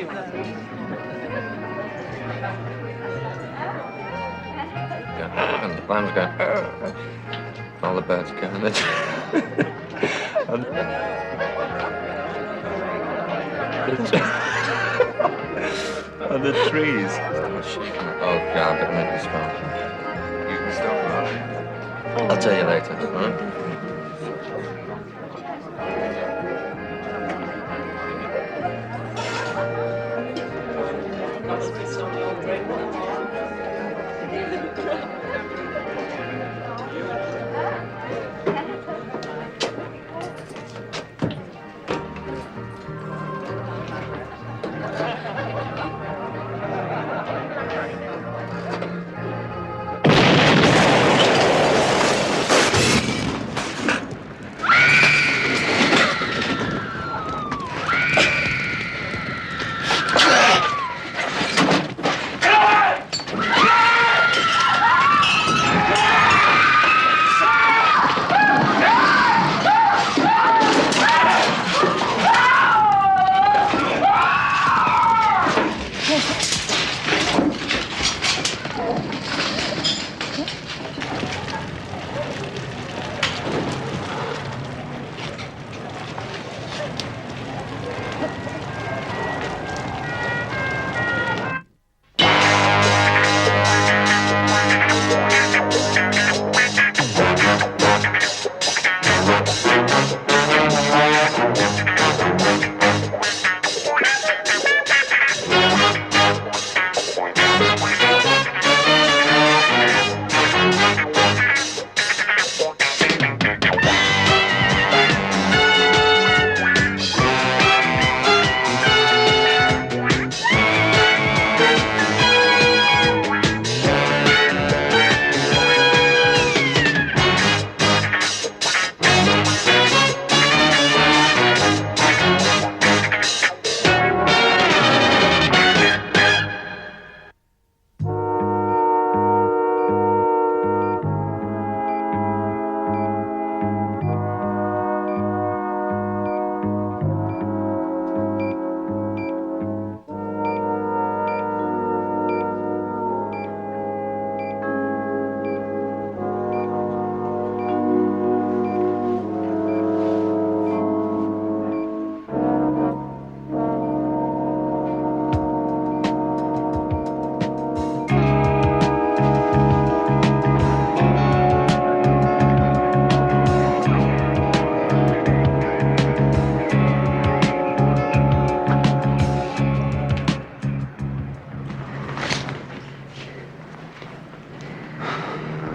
And the lamb's going, all the birds go, and and the trees start shaking. Oh, God, I'm gonna make this film. You can stop that. I'll tell you later, all right?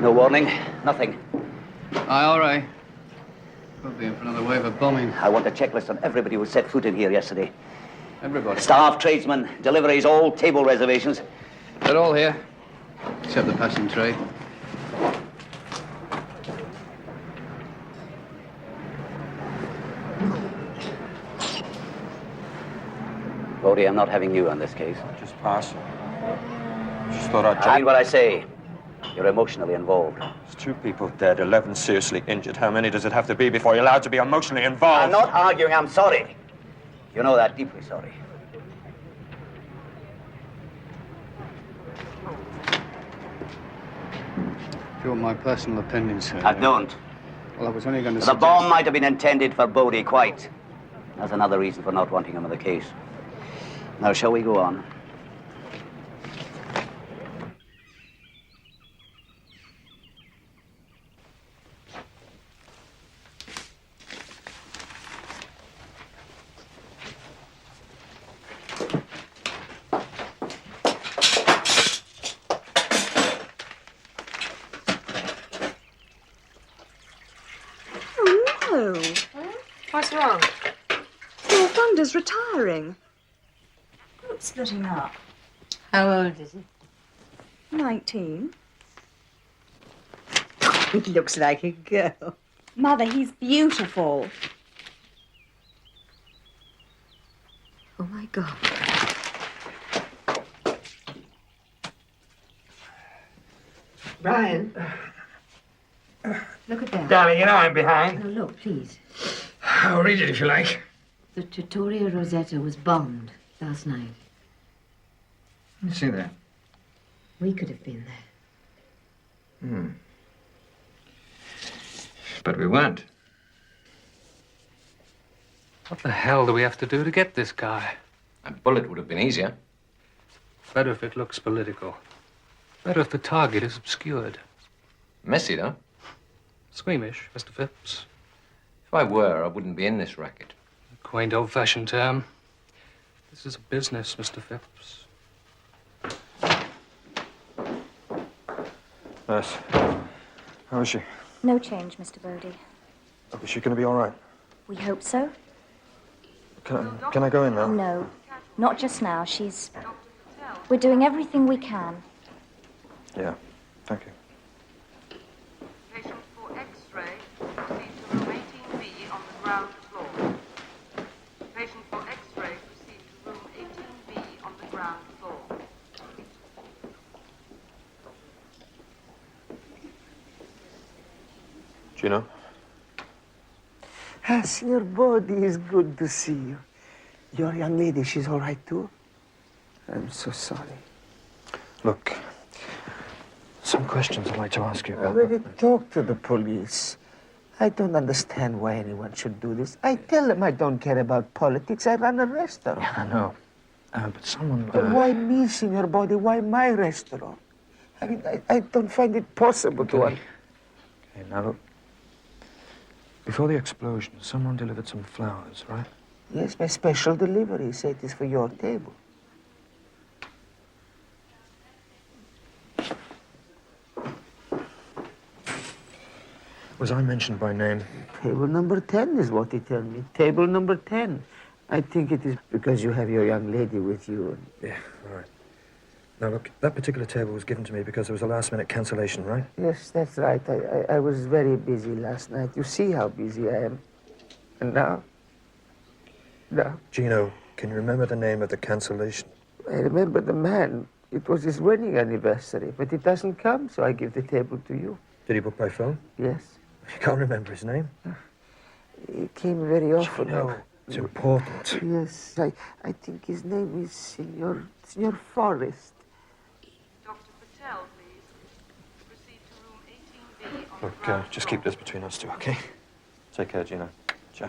No warning, nothing. Aye, all right. Could be in for another wave of bombing. I want a checklist on everybody who set foot in here yesterday. Everybody? Staff, tradesmen, deliveries, all table reservations. They're all here, except the passing trade. Bodie, I'm not having you on this case. Just pass. Just thought I'd... I mean what I say. You're emotionally involved. There's 2 people dead, 11 seriously injured. How many does it have to be before you're allowed to be emotionally involved? I'm not arguing, I'm sorry. You know that, deeply sorry. If you want my personal opinion, sir. I don't. Well, I was only going to The suggest... bomb might have been intended for Bodie, quite. That's another reason for not wanting him in the case. Now, shall we go on? What's wrong? Your fund is retiring. What's splitting up? How old is he? 19. He looks like a girl. Mother, he's beautiful. Oh, my God. Brian. Look at that. Darling, you know I'm behind. Now, look, please. I'll read it if you like. The Trattoria Rosetta was bombed. Last night. You see that? We could have been there. But we weren't. What the hell do we have to do to get this guy? A bullet would have been easier. Better if it looks political. Better if the target is obscured. Messy, though. Squeamish, Mr. Phipps. If I were, I wouldn't be in this racket. A quaint old-fashioned term. This is a business, Mr. Phipps. Nurse, how is she? No change, Mr. Bodie. Is she going to be all right? We hope so. Can I go in now? No, not just now. We're doing everything we can. Yeah, thank you. Patient for X-ray, proceed to room 18B on the ground floor. Patient for X-ray, proceed to room 18B on the ground floor. Gino? Senor Bodie, it's good to see you. Your young lady, she's all right too? I'm so sorry. Look, some questions I'd like to ask you I about. already talked to the police. I don't understand why anyone should do this. I tell them I don't care about politics. I run a restaurant. Yeah, I know. But someone... But why me, Senor Bodie? Why my restaurant? I mean, I don't find it possible to... Okay, now look. Before the explosion, someone delivered some flowers, right? Yes, by special delivery. Say it is for your table. Was I mentioned by name? Table number 10 is what he told me. Table number 10. I think it is because you have your young lady with you. Yeah, all right. Now, look, that particular table was given to me because there was a last-minute cancellation, right? Yes, that's right. I was very busy last night. You see how busy I am. And now? Now? Gino, can you remember the name of the cancellation? I remember the man. It was his wedding anniversary, but it doesn't come, so I give the table to you. Did he book by phone? Yes. You can't remember his name? He came very often. Gino, it's important. Yes, I think his name is Senor Forrest. Dr. Patel, please. Proceed to room 18B on the Look, ground just floor. keep this between us two, okay? Take care, Gino. Ciao.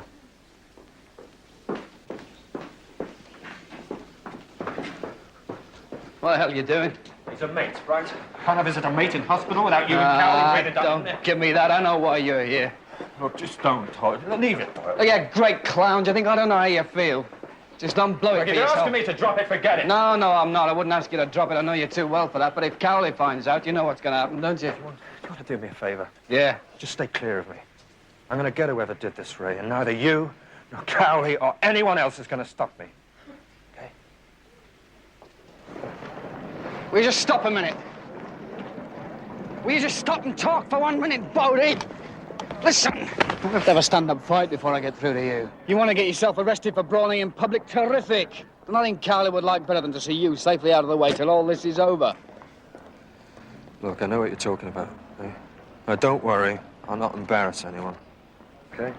What the hell are you doing? He's a mate, right? Can't I visit a mate in hospital without you and Cowley breathing down Don't give me that. I know why you're here. Look, just don't, Todd. Leave it, Doyle. Oh, yeah, great clowns. You think I don't know how you feel? Just don't blow it Look, for if you're yourself. asking me to drop it, forget it. No, I'm not. I wouldn't ask you to drop it. I know you too well for that. But if Cowley finds out, you know what's going to happen, don't you? Do you want to do me a favor? Yeah. Just stay clear of me. I'm going to get whoever did this, Ray, and neither you, nor Cowley, or anyone else is going to stop me. Okay? Will you just stop a minute? Will you just stop and talk for 1 minute, Bodie? Listen, I have to have a stand-up fight before I get through to you. You want to get yourself arrested for brawling in public? Terrific. And I think Cowley would like better than to see you safely out of the way till all this is over. Look, I know what you're talking about. Eh? Now, don't worry. I'll not embarrass anyone. Okay?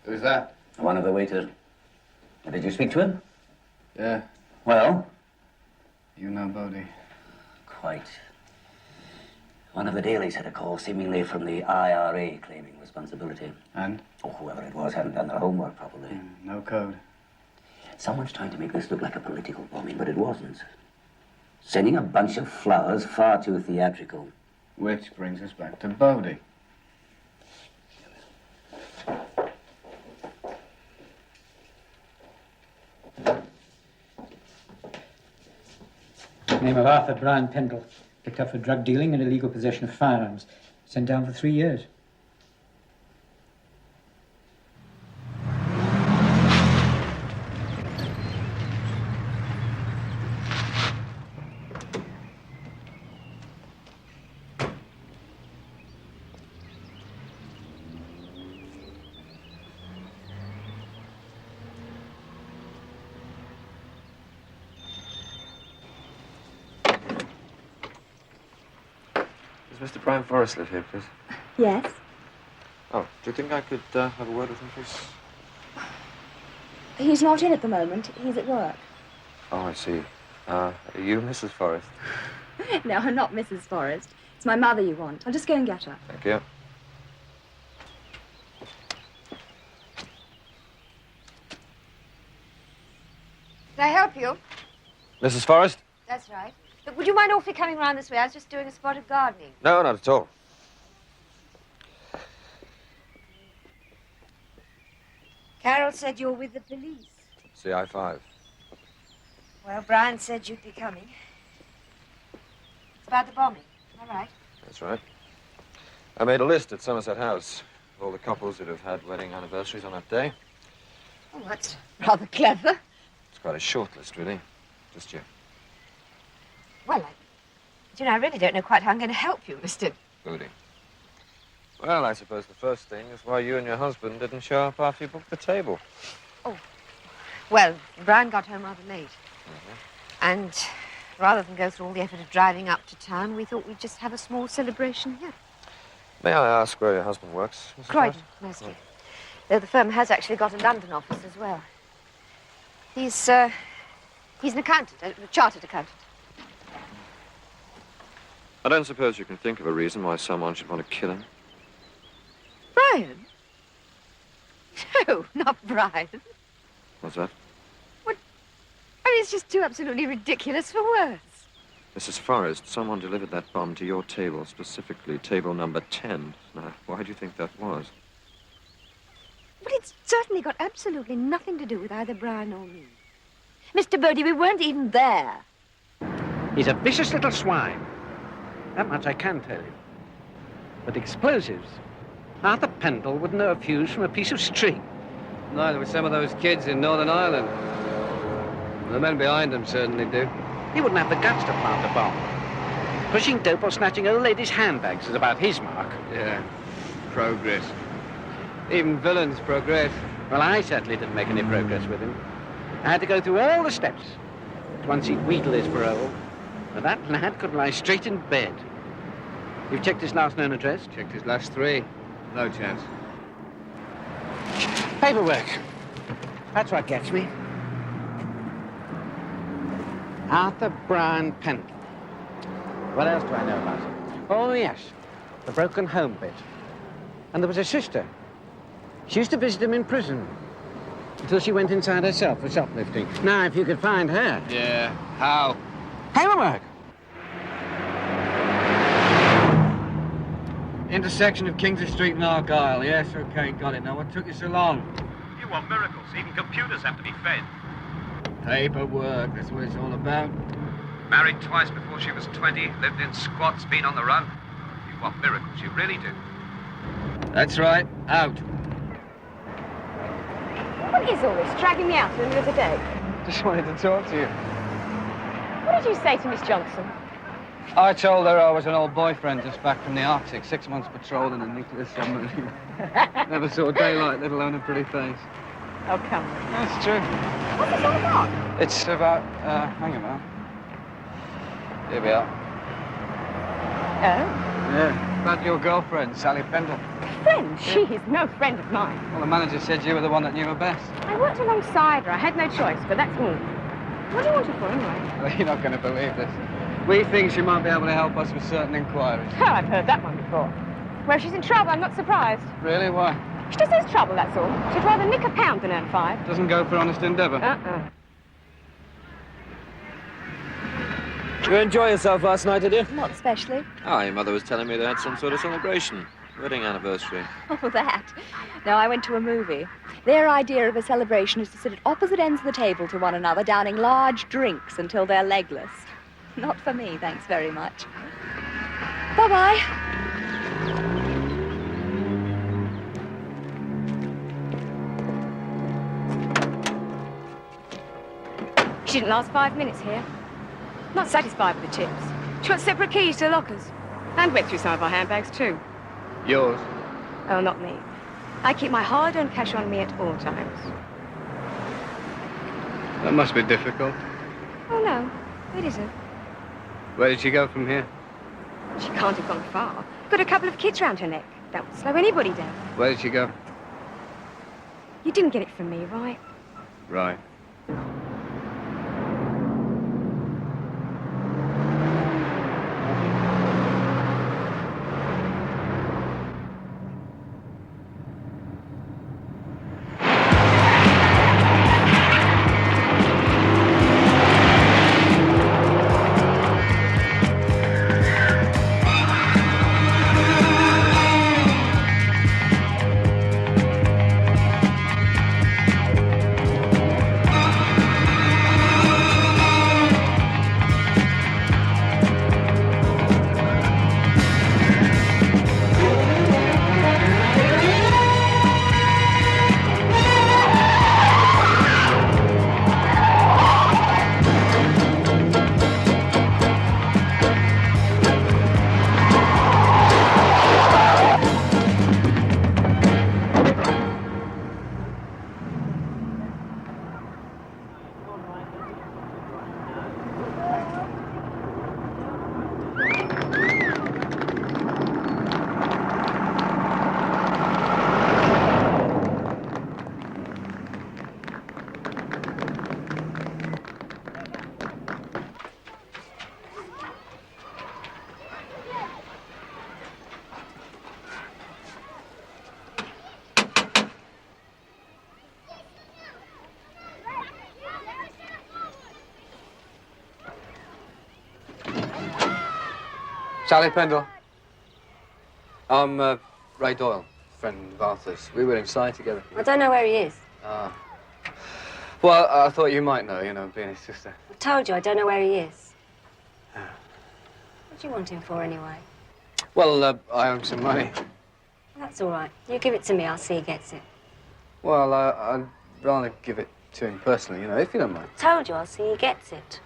Who's that? One of the waiters. Did you speak to him? Yeah. Well? You know Bodie. Quite. One of the dailies had a call, seemingly from the IRA, claiming responsibility. And? Oh, whoever it was hadn't done their homework properly. No code. Someone's trying to make this look like a political bombing, but it wasn't. Sending a bunch of flowers, far too theatrical. Which brings us back to Bodie. Name of Arthur Brian Pendle. Picked up for drug dealing and illegal possession of firearms. Sent down for 3 years. Does Mr. Brian Forrest live here, please? Yes. Oh, do you think I could have a word with him, please? He's not in at the moment. He's at work. Oh, I see. Are you Mrs. Forrest? No, I'm not Mrs. Forrest. It's my mother you want. I'll just go and get her. Thank you. Can I help you? Mrs. Forrest? That's right. Look, would you mind awfully coming round this way? I was just doing a spot of gardening. No, not at all. Carol said you're with the police. CI5. Well, Brian said you'd be coming. It's about the bombing. Am I right? That's right. I made a list at Somerset House of all the couples that have had wedding anniversaries on that day. Oh, that's rather clever. It's quite a short list, really. Just you. Well, I really don't know quite how I'm going to help you, Mr. Bodie. Well, I suppose the first thing is why you and your husband didn't show up after you booked the table. Oh. Well, Brian got home rather late. And rather than go through all the effort of driving up to town, we thought we'd just have a small celebration here. May I ask where your husband works, Mrs. Croydon, Forrest? mostly. Though the firm has actually got a London office as well. He's an accountant, a chartered accountant. I don't suppose you can think of a reason why someone should want to kill him. Brian? No, not Brian. What's that? I mean, it's just too absolutely ridiculous for words. Mrs. Forrest, someone delivered that bomb to your table, specifically table number 10. Now, why do you think that was? But it's certainly got absolutely nothing to do with either Brian or me. Mr. Bodie, we weren't even there. He's a vicious little swine. That much I can tell you. But explosives, Arthur Pendle wouldn't know a fuse from a piece of string. Neither would some of those kids in Northern Ireland. The men behind them certainly do. He wouldn't have the guts to plant a bomb. Pushing dope or snatching old ladies' handbags is about his mark. Yeah, progress. Even villains progress. Well, I certainly didn't make any progress with him. I had to go through all the steps. Once he'd wheedle his parole, and that lad could lie straight in bed. You've checked his last known address? Checked his last 3. No chance. Paperwork. That's what gets me. Arthur Brian Pendle. What else do I know about him? Oh, yes. The broken home bit. And there was a sister. She used to visit him in prison. Until she went inside herself for shoplifting. Now, if you could find her... Yeah, how? Paperwork. Intersection of Kingsley Street and Argyle. Yes, okay, got it. Now, what took you so long? You want miracles. Even computers have to be fed. Paperwork, that's what it's all about. Married twice before she was 20, lived in squats, been on the run. You want miracles, you really do. That's right. Out. What is all this, dragging me out in the middle of the day? Just wanted to talk to you. What did you say to Miss Johnson? I told her I was an old boyfriend just back from the Arctic, 6 months patrolling a nuclear submarine. Never saw daylight, let alone a pretty face. Oh, come on. That's true. What's this all about? It's about, hang about. Here we are. Oh? Yeah, about your girlfriend, Sally Pendle. Friend? She is no friend of mine. Well, the manager said you were the one that knew her best. I worked alongside her. I had no choice, but that's all. What do you want her for, anyway? Well, you're not going to believe this. We think she might be able to help us with certain inquiries. Oh, I've heard that one before. Well, she's in trouble. I'm not surprised. Really? Why? She just has trouble, that's all. She'd rather nick a pound than earn 5. Doesn't go for honest endeavour. Did you enjoy yourself last night, did you? Not especially. Oh, your mother was telling me they had some sort of celebration. Wedding anniversary. Oh, that. No, I went to a movie. Their idea of a celebration is to sit at opposite ends of the table to one another, downing large drinks until they're legless. Not for me, thanks very much. Bye-bye. She didn't last 5 minutes here. Not satisfied with the tips. She wants separate keys to the lockers. And went through some of our handbags, too. Yours? Oh, not me. I keep my hard-earned cash on me at all times. That must be difficult. Oh, no. It isn't. Where did she go from here? She can't have gone far. Got a couple of kids round her neck. That would slow anybody down. Where did she go? You didn't get it from me, right? Right. Sally Pendle. I'm Ray Doyle, friend of Arthur's. We were inside together. I don't know where he is. Ah. Well, I thought you might know, you know, being his sister. I told you I don't know where he is. What do you want him for, anyway? Well, I owe him some money. That's all right. You give it to me, I'll see he gets it. Well, I'd rather give it to him personally, you know, if you don't mind. Told you I'll see he gets it.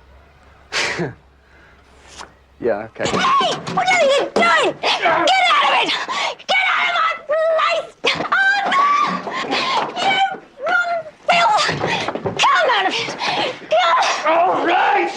Yeah, okay. Hey! What are you doing? Get out of it! Get out of my place! Arthur! You rotten filth! Come out of it! Come! All right!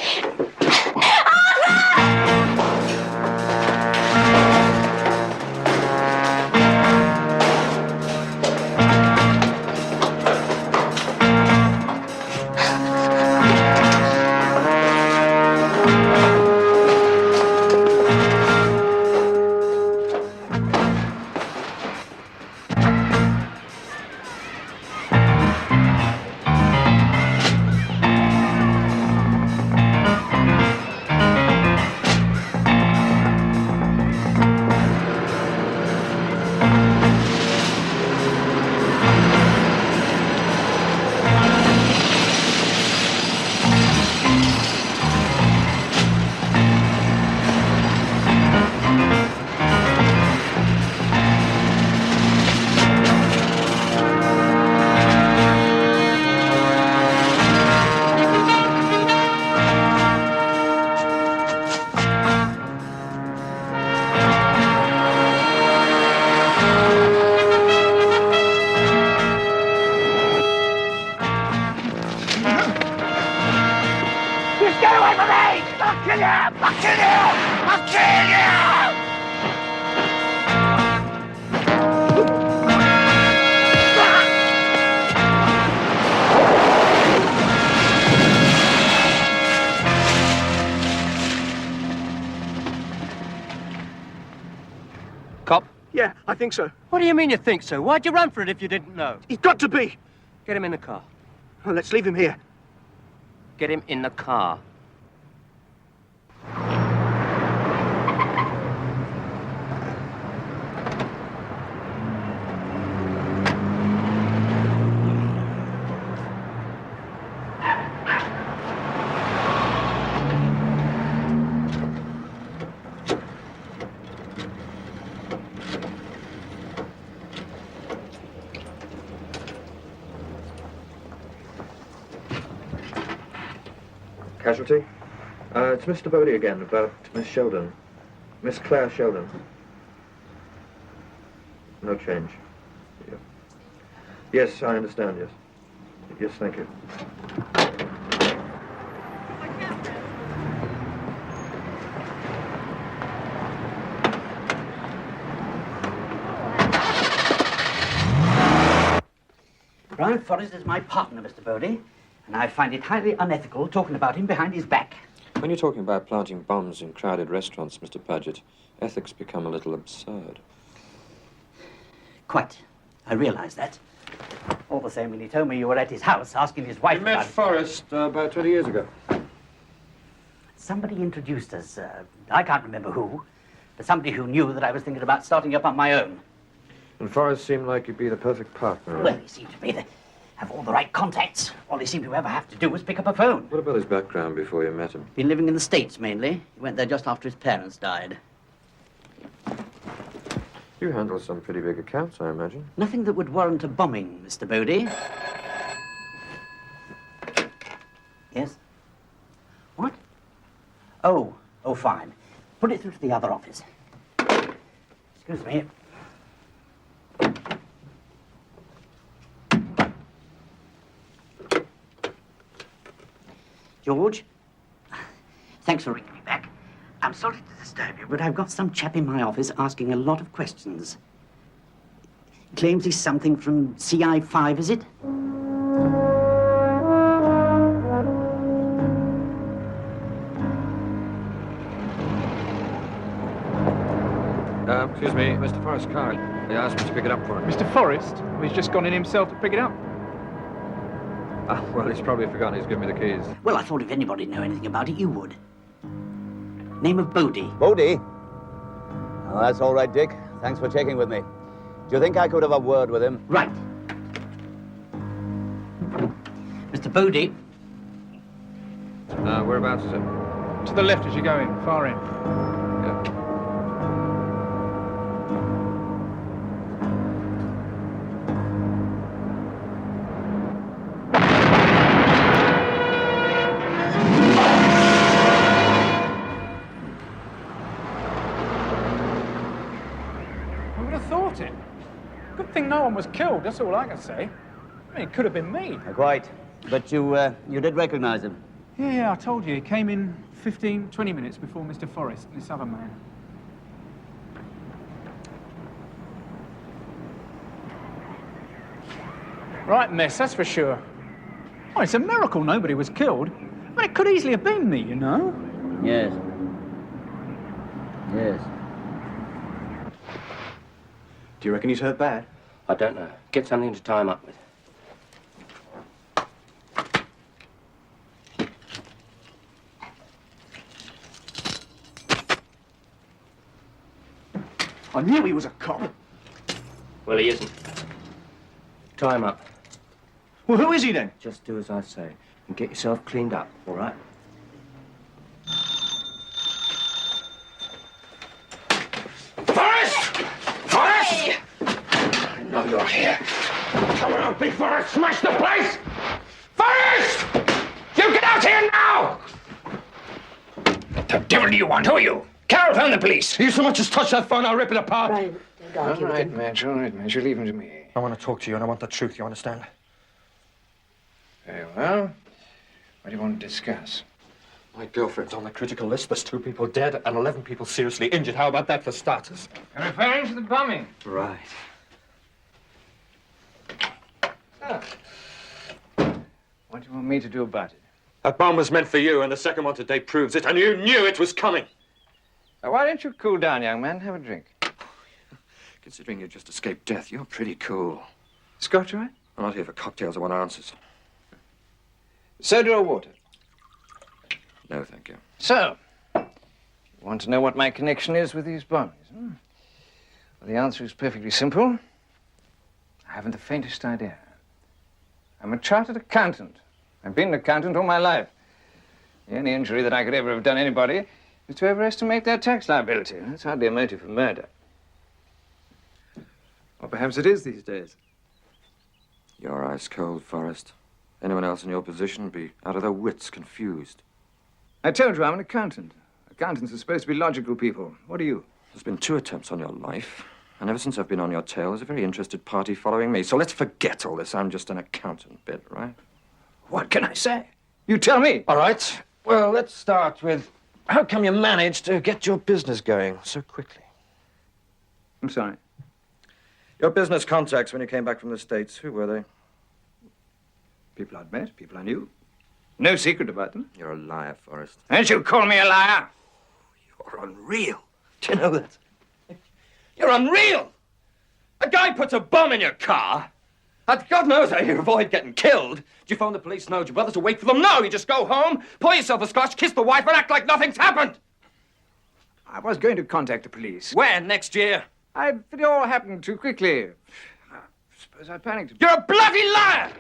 Cop? Yeah, I think so. What do you mean you think so? Why'd you run for it if you didn't know? He's got to be. Get him in the car. Well, let's leave him here. Get him in the car. Casualty? It's Mr. Bodie again, about Miss Sheldon. Miss Claire Sheldon. No change. Yeah. Yes, I understand, yes. Yes, thank you. Ralph Forrest is my partner, Mr. Bodie, and I find it highly unethical talking about him behind his back. When you're talking about planting bombs in crowded restaurants, Mr. Paget, ethics become a little absurd. Quite. I realise that. All the same, when he told me you were at his house asking his wife We met about... Forrest about 20 years ago. Somebody introduced us. I can't remember who, but somebody who knew that I was thinking about starting up on my own. And Forrest seemed like he'd be the perfect partner. Well, he seemed to be. They have all the right contacts. All he seemed to ever have to do was pick up a phone. What about his background before you met him? Been living in the States, mainly. He went there just after his parents died. You handle some pretty big accounts, I imagine. Nothing that would warrant a bombing, Mr. Bodie. Yes? What? Oh, fine. Put it through to the other office. Excuse me. George, thanks for ringing me back. I'm sorry to disturb you, but I've got some chap in my office asking a lot of questions. Claims he's something from CI5, is it? Excuse me, Mr. Forrest's card. He asked me to pick it up for him. Mr. Forrest? Well, he's just gone in himself to pick it up. Well, he's probably forgotten he's given me the keys. Well, I thought if anybody knew anything about it, you would. Name of Bodie. Bodie? Oh, that's all right, Dick. Thanks for checking with me. Do you think I could have a word with him? Right. Mr. Bodie. Whereabouts is it? To the left as you go in, far in. Yeah. Good thing no one was killed, that's all I can say. I mean, it could have been me. Quite. But you did recognize him? Yeah, I told you. He came in 15, 20 minutes before Mr. Forrest and this other man. Right mess, that's for sure. Oh, it's a miracle nobody was killed. I mean, it could easily have been me, you know? Yes. Yes. Do you reckon he's hurt bad? I don't know. Get something to tie him up with. I knew he was a cop. Well, he isn't. Tie him up. Well, who is he then? Just do as I say and get yourself cleaned up, all right? Forrest! Forrest! I know you're here. Come on, before I smash the place! Forrest! You get out here now! What the devil do you want? Who are you? Carol, phone the police. You so much as touch that phone, I'll rip it apart. Brian, don't argue with him. Madge, all right, Madge. You leave him to me. I want to talk to you, and I want the truth, you understand? Very well. What do you want to discuss? My girlfriend's on the critical list. There's 2 people dead and 11 people seriously injured. How about that for starters? You're referring to the bombing? Right. So, what do you want me to do about it? That bomb was meant for you, and the second one today proves it, and you knew it was coming. Now, why don't you cool down, young man? Have a drink. Considering you just escaped death, you're pretty cool. Scotch, right? I'm not here for cocktails. I want answers. Soda or water? No, thank you. So, you want to know what my connection is with these bombs? Hmm? Well, the answer is perfectly simple. I haven't the faintest idea. I'm a chartered accountant. I've been an accountant all my life. The only injury that I could ever have done anybody is to overestimate their tax liability. That's hardly a motive for murder. Or perhaps it is these days. You're ice cold, Forrest. Anyone else in your position would be out of their wits, confused. I told you I'm an accountant. Accountants are supposed to be logical people. What are you? There's been 2 attempts on your life. And ever since I've been on your tail, there's a very interested party following me. So let's forget all this. I'm just an accountant bit, right? What can I say? You tell me. All right. Well, let's start with how come you managed to get your business going so quickly? I'm sorry. Your business contacts when you came back from the States, who were they? People I'd met, people I knew. No secret about them. You're a liar, Forrest. Don't you call me a liar? You're unreal. Do you know that? You're unreal! A guy puts a bomb in your car. And God knows how you avoid getting killed. Do you phone the police? No. Do you bother to wait for them? No. You just go home, pour yourself a scotch, kiss the wife, and act like nothing's happened. I was going to contact the police. When? Next year? It all happened too quickly. I suppose I panicked. You're a bloody liar!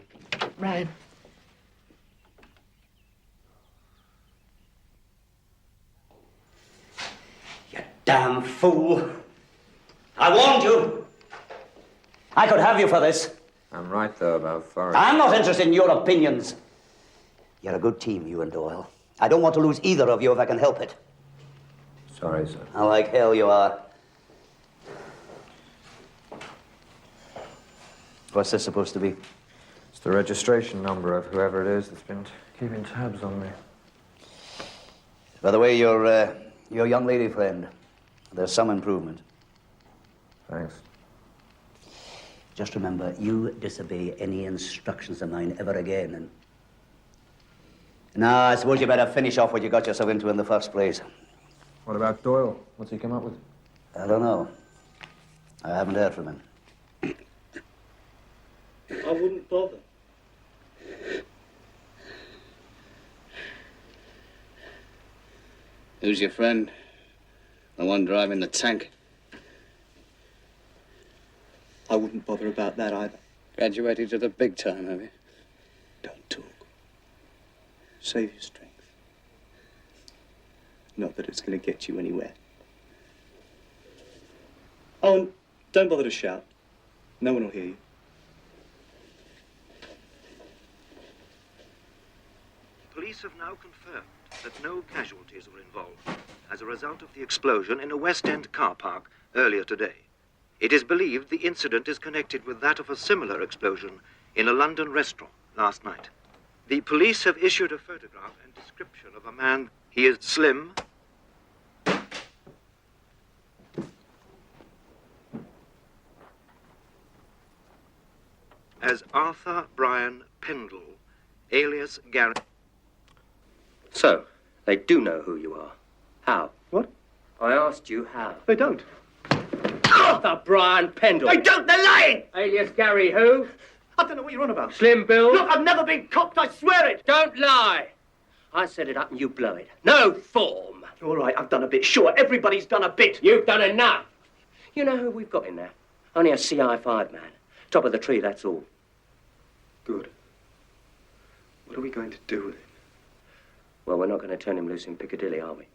Ryan. You damn fool. I warned you. I could have you for this. I'm right, though, about Forrest. I'm not interested in your opinions. You're a good team, you and Doyle. I don't want to lose either of you if I can help it. Sorry, sir. I like hell you are. What's this supposed to be? It's the registration number of whoever it is that's been keeping tabs on me. By the way, your young lady friend, there's some improvement. Thanks. Just remember, you disobey any instructions of mine ever again, and... Now, I suppose you better finish off what you got yourself into in the first place. What about Doyle? What's he come up with? I don't know. I haven't heard from him. I wouldn't bother. Who's your friend? The one driving the tank? I wouldn't bother about that either. Graduated to the big time, have you? Don't talk. Save your strength. Not that it's going to get you anywhere. Oh, and don't bother to shout. No one will hear you. Police have now confirmed that no casualties were involved as a result of the explosion in a West End car park earlier today. It is believed the incident is connected with that of a similar explosion in a London restaurant last night. The police have issued a photograph and description of a man. He is slim, as Arthur Brian Pendle, alias Gary. So, they do know who you are. How? What? I asked you how. They don't. Arthur Brian Pendle. They don't! They're lying! Alias Gary who? I don't know what you're on about. Slim Bill. Look, I've never been copped, I swear it! Don't lie. I set it up and you blow it. No form. All right, I've done a bit. Sure, everybody's done a bit. You've done enough. You know who we've got in there? Only a CI5 man. Top of the tree, that's all. Good. What are we going to do with him? Well, we're not going to turn him loose in Piccadilly, are we?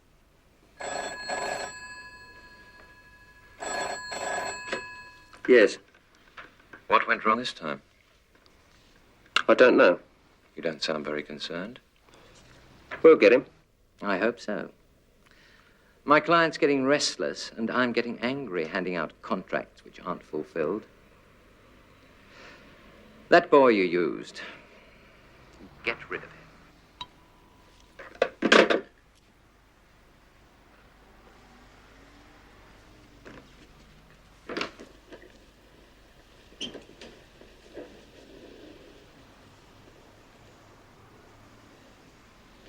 Yes. What went wrong this time? I don't know. You don't sound very concerned. We'll get him. I hope so. My client's getting restless, and I'm getting angry handing out contracts which aren't fulfilled. That boy you used, get rid of him.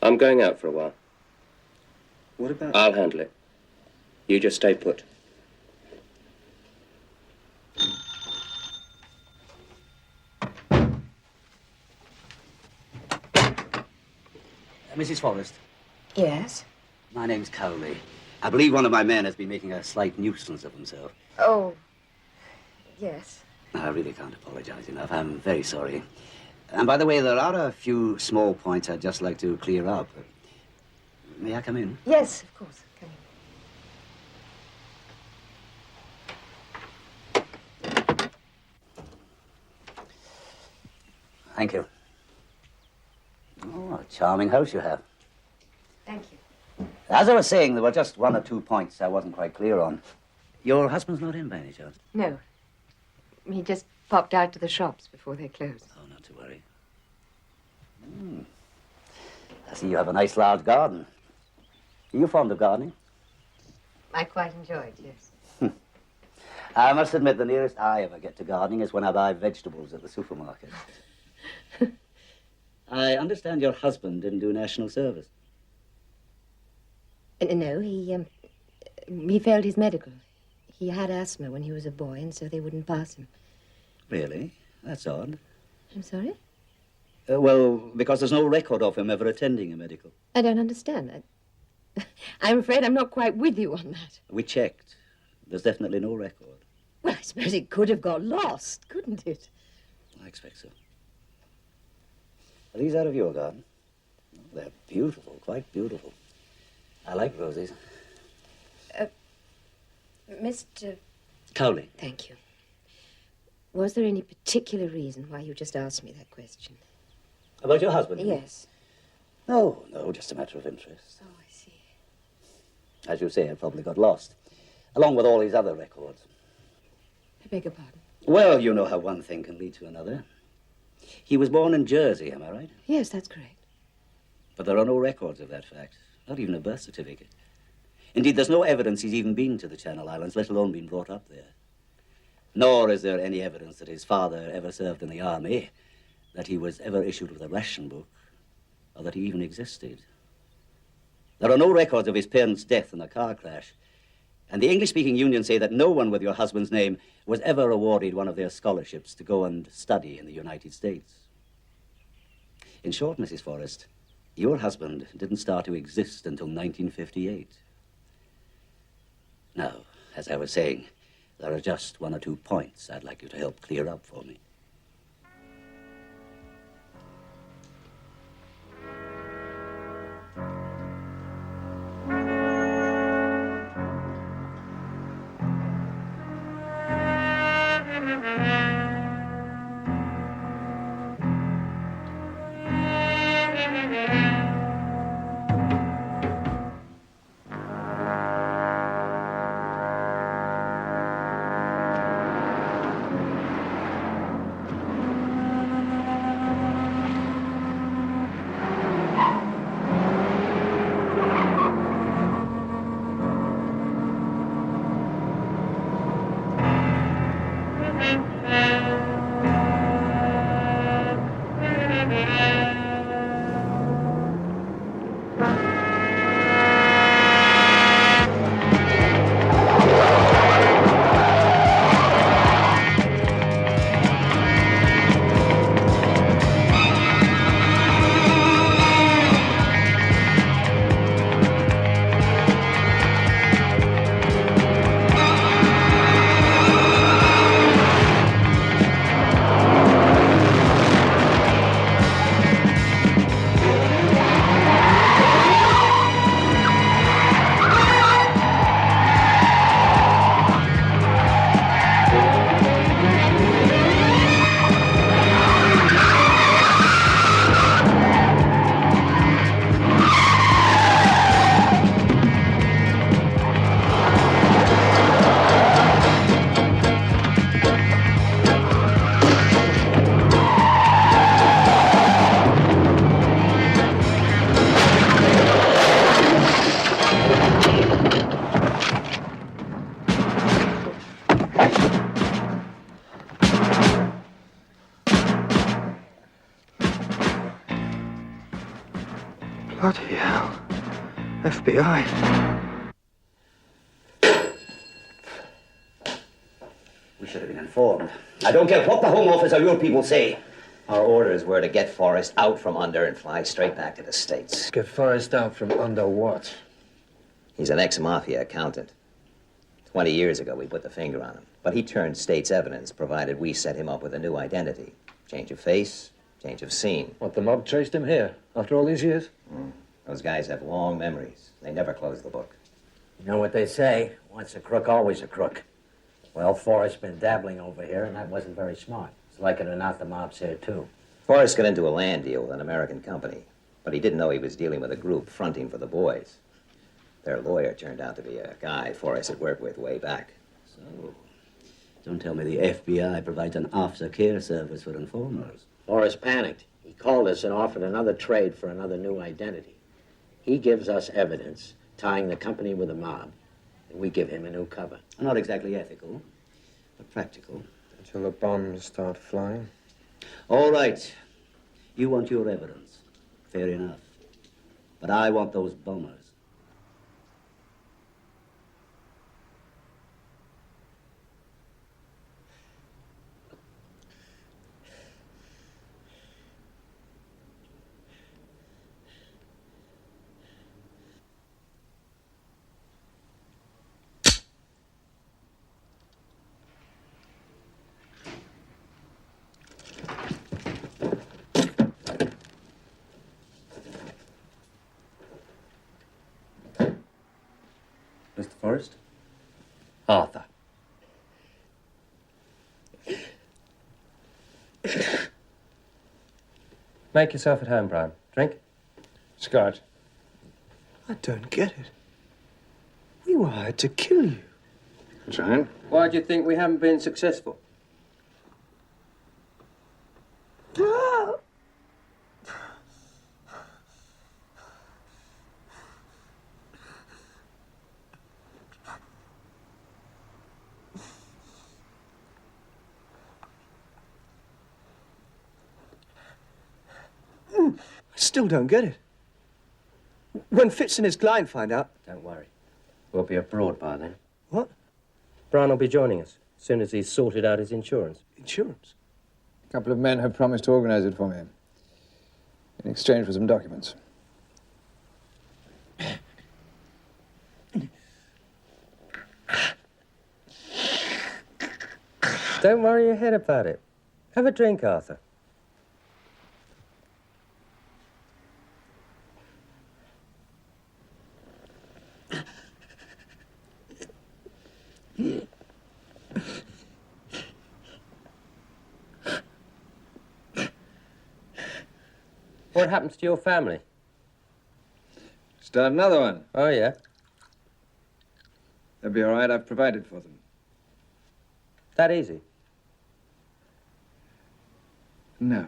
I'm going out for a while. What about... I'll handle it. You just stay put. Mrs. Forrest, Yes? my name's Cowley. I believe one of my men has been making a slight nuisance of himself. Oh, yes. I really can't apologize enough. I'm very sorry. And by the way, there are a few small points I'd just like to clear up. May I come in? Yes, of course. Come in. Thank you. Oh, a charming house you have. Thank you. As I was saying, there were just one or 2 points I wasn't quite clear on. Your husband's not in by any chance? No. He just popped out to the shops before they closed. Oh, not to worry. I see you have a nice large garden. Are you fond of gardening? I quite enjoy it, yes. I must admit, the nearest I ever get to gardening is when I buy vegetables at the supermarket. I understand your husband didn't do national service. No, he failed his medical. He had asthma when he was a boy, and so they wouldn't pass him. Really? That's odd. I'm sorry? Well, because there's no record of him ever attending a medical. I don't understand. I'm afraid I'm not quite with you on that. We checked. There's definitely no record. Well, I suppose it could have got lost, couldn't it? I expect so. Are these out of your garden? They're beautiful, quite beautiful. I like roses. Mr. Cowley. Thank you. Was there any particular reason why you just asked me that question? About your husband? Yes. No, just a matter of interest. Oh, I see. As you say, it probably got lost, along with all his other records. I beg your pardon? Well, you know how one thing can lead to another. He was born in Jersey, am I right? Yes, that's correct. But there are no records of that fact, not even a birth certificate. Indeed, there's no evidence he's even been to the Channel Islands, let alone been brought up there. Nor is there any evidence that his father ever served in the army, that he was ever issued with a ration book, or that he even existed. There are no records of his parents' death in a car crash, and the English-speaking unions say that no one with your husband's name was ever awarded one of their scholarships to go and study in the United States. In short, Mrs. Forrest, your husband didn't start to exist until 1958. Now, as I was saying, there are just one or two points I'd like you to help clear up for me. Bloody hell. F.B.I. We should have been informed. I don't care what the Home Office or your people say. Our orders were to get Forrest out from under and fly straight back to the States. Get Forrest out from under what? He's an ex-mafia accountant. 20 years ago, we put the finger on him. But he turned state's evidence, provided we set him up with a new identity. Change of face, change of scene. What, the mob traced him here, after all these years? Those guys have long memories. They never close the book. You know what they say, once a crook, always a crook. Well, Forrest's been dabbling over here, and that wasn't very smart. It's like it or not, the mob's here, too. Forrest got into a land deal with an American company, but he didn't know he was dealing with a group fronting for the boys. Their lawyer turned out to be a guy Forrest had worked with way back. So, don't tell me the FBI provides an after-care service for informers. Forrest panicked. He called us and offered another trade for another new identity. He gives us evidence tying the company with the mob, and we give him a new cover. Not exactly ethical, but practical. Until the bombs start flying. All right. You want your evidence. Fair enough. But I want those bombers. Mr. Forrest? Arthur. Make yourself at home, Brian. Drink? Scotch. I don't get it. We were hired to kill you. John? Why do you think we haven't been successful? I still don't get it. When Fitz and his client find out... Don't worry. We'll be abroad by then. What? Brian will be joining us as soon as he's sorted out his insurance. Insurance? A couple of men have promised to organize it for me in exchange for some documents. Don't worry your head about it. Have a drink, Arthur. What happens to your family? Start another one. Oh, yeah? They'll be all right. I've provided for them. That easy? No.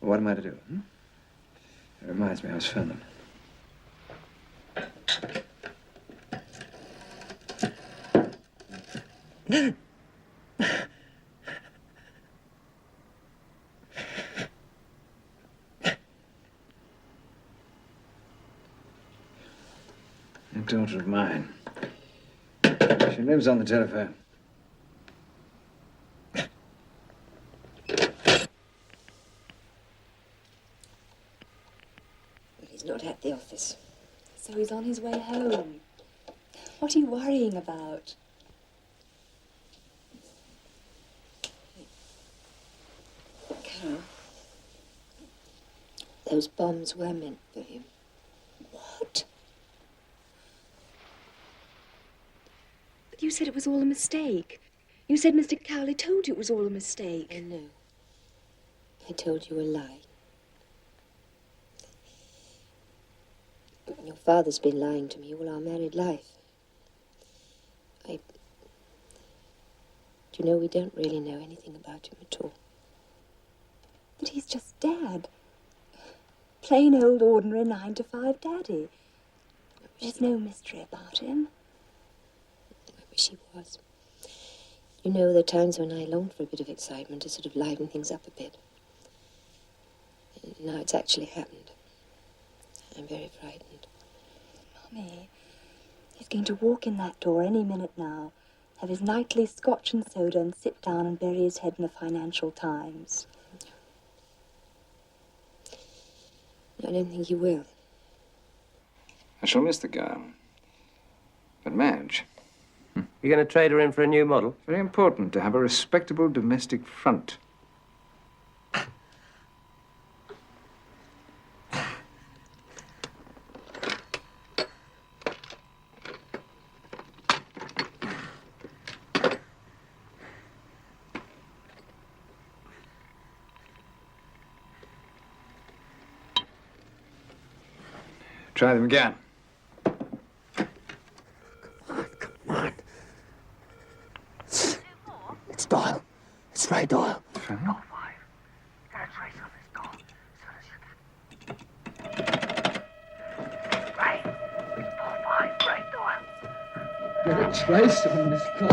What am I to do? It reminds me, I was filming. A daughter of mine. She lives on the telephone. He's not at the office. So he's on his way home. What are you worrying about? Carol, those bombs were meant for him. What? But you said it was all a mistake. You said Mr. Cowley told you it was all a mistake. I know. I told you a lie. Your father's been lying to me all our married life. Do you know, we don't really know anything about him at all. But he's just Dad. Plain old ordinary 9-to-5 daddy. There's no mystery about him. I wish he was. You know, there are times when I longed for a bit of excitement to sort of liven things up a bit. And now it's actually happened. I'm very frightened. Mummy, he's going to walk in that door any minute now, have his nightly scotch and soda and sit down and bury his head in the Financial Times. I don't think he will. I shall miss the girl. But Madge... You're going to trade her in for a new model? Very important to have a respectable domestic front. Try them again. It's Doyle. It's Ray Doyle. Get a trace on this car.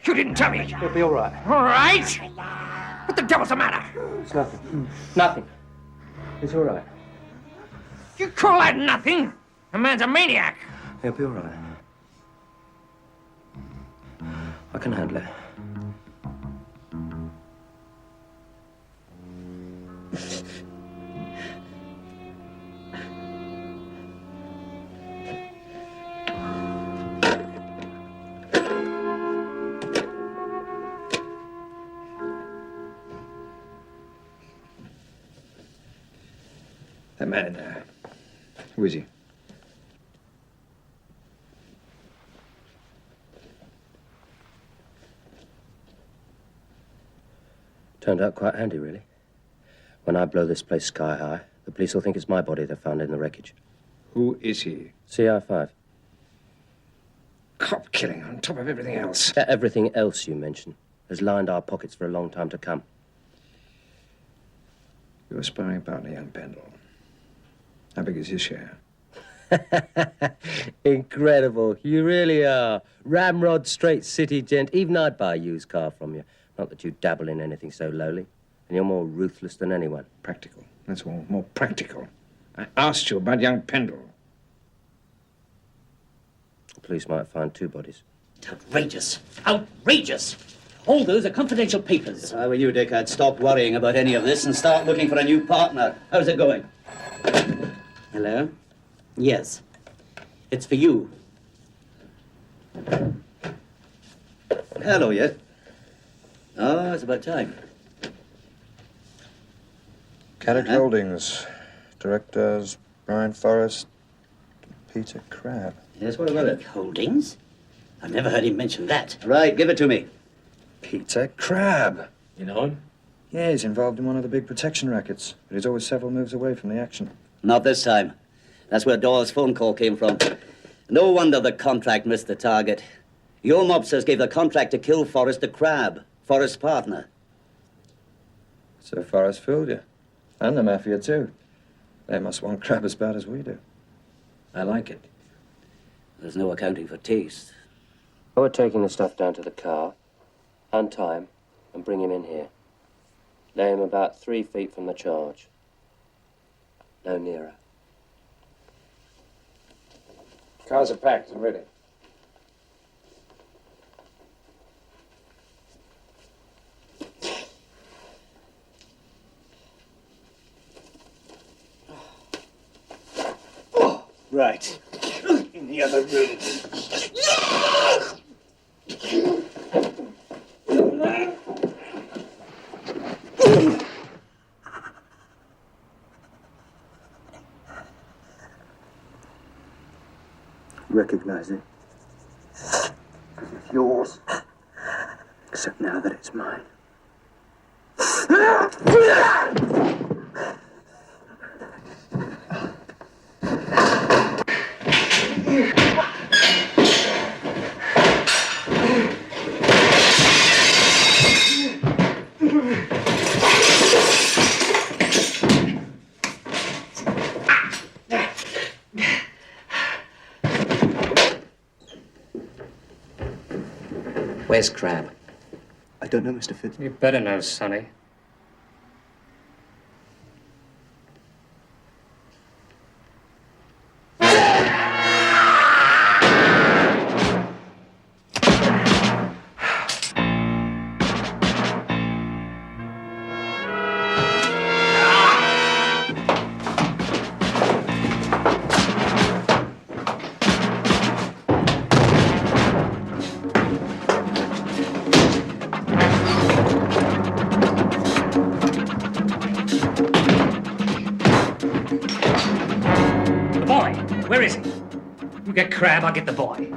You didn't tell me. He'll be all right. All right? What the devil's the matter? It's nothing. Nothing. He's all right. You call that nothing? The man's a maniac. He'll be all right. I can handle it. That man in there. Who is he? Turned out quite handy, really. When I blow this place sky high, the police will think it's my body they found in the wreckage. Who is he? CI5. Cop killing on top of everything else. Everything else you mention has lined our pockets for a long time to come. You're a sparring partner, young Pendle. How big is his share? Incredible. You really are. Ramrod straight city gent. Even I'd buy a used car from you. Not that you dabble in anything so lowly. And you're more ruthless than anyone. Practical. That's all. More practical. I asked you about young Pendle. The police might find 2 bodies. Outrageous. Outrageous. All those are confidential papers. If I were you, Dick, I'd stop worrying about any of this and start looking for a new partner. How's it going? Hello? Yes. It's for you. Hello, yes. Oh, it's about time. Caddick Holdings. Directors Brian Forrest, Peter Crabb. Yes, what about it? Holdings? I've never heard him mention that. Right, give it to me. Peter Crabb. You know him? Yeah, he's involved in one of the big protection rackets, but he's always several moves away from the action. Not this time. That's where Doyle's phone call came from. No wonder the contract missed the target. Your mobsters gave the contract to kill Forrest to Crabb, Forrest's partner. So Forrest fooled you. And the Mafia, too. They must want Crabb as bad as we do. I like it. There's no accounting for taste. We're taking the stuff down to the car, untie him, and bring him in here. Lay him about 3 feet from the charge. No nearer. Cars are packed and ready. Right. In the other room. Recognize it. It's yours. Except now that it's mine. Where's Crabb? I don't know, Mr. Fitz. You better know, Sonny. Where is he? You get Crabb, I'll get the boy.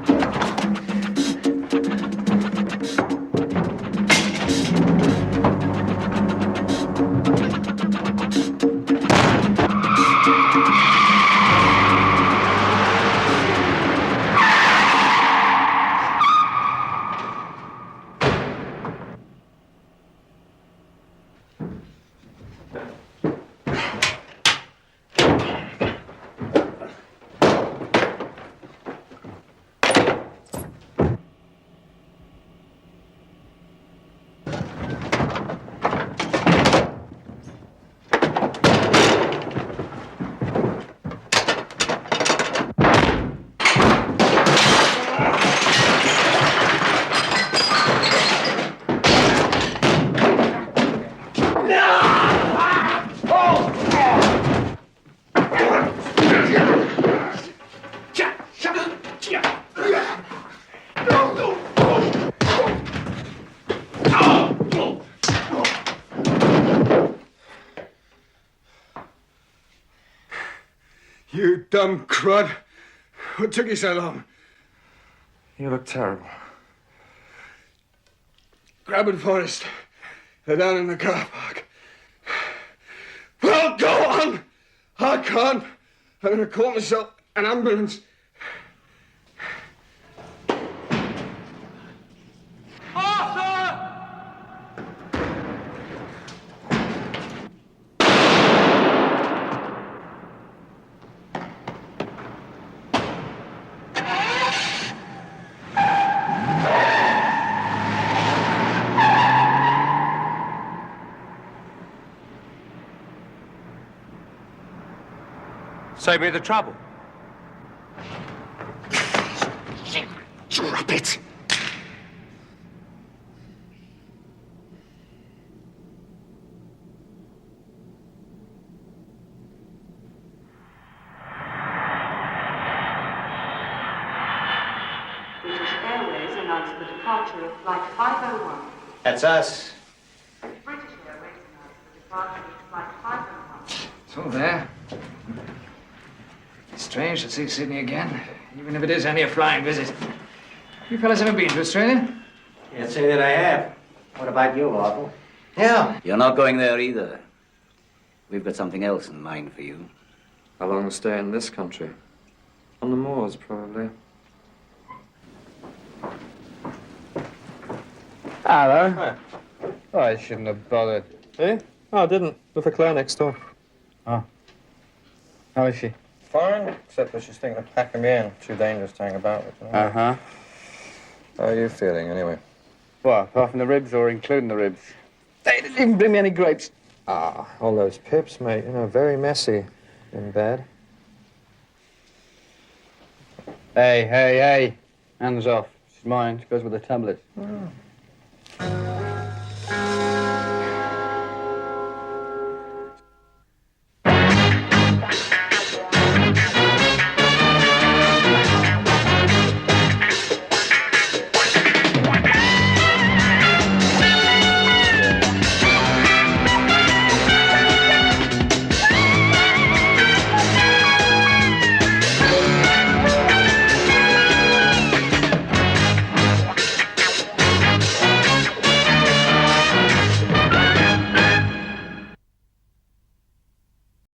You dumb crud. What took you so long? You look terrible. Crab and Forrest. They're down in the car park. Well, go on! I can't. I'm gonna call myself an ambulance. Save me the trouble. Drop it! British Airways announced the departure of Flight 501. That's us. British Airways announced the departure of Flight 501. It's all there. It's strange to see Sydney again, even if it is only a flying visit. You fellas ever been to Australia? Can't say that I have. What about you, Arthur? Yeah. You're not going there either. We've got something else in mind for you. A long stay in this country. On the moors, probably. Hello. Oh, I shouldn't have bothered. Eh? Oh, I didn't. With a Claire next door. Oh. How is she? Fine, except that she's thinking of packing me in. Too dangerous to hang about with. Uh-huh. How are you feeling, anyway? What, apart from the ribs or including the ribs? They didn't even bring me any grapes. Ah, all those pips, mate. You know, very messy in bed. Hey. Hands off. She's mine. She goes with the tablets. Oh.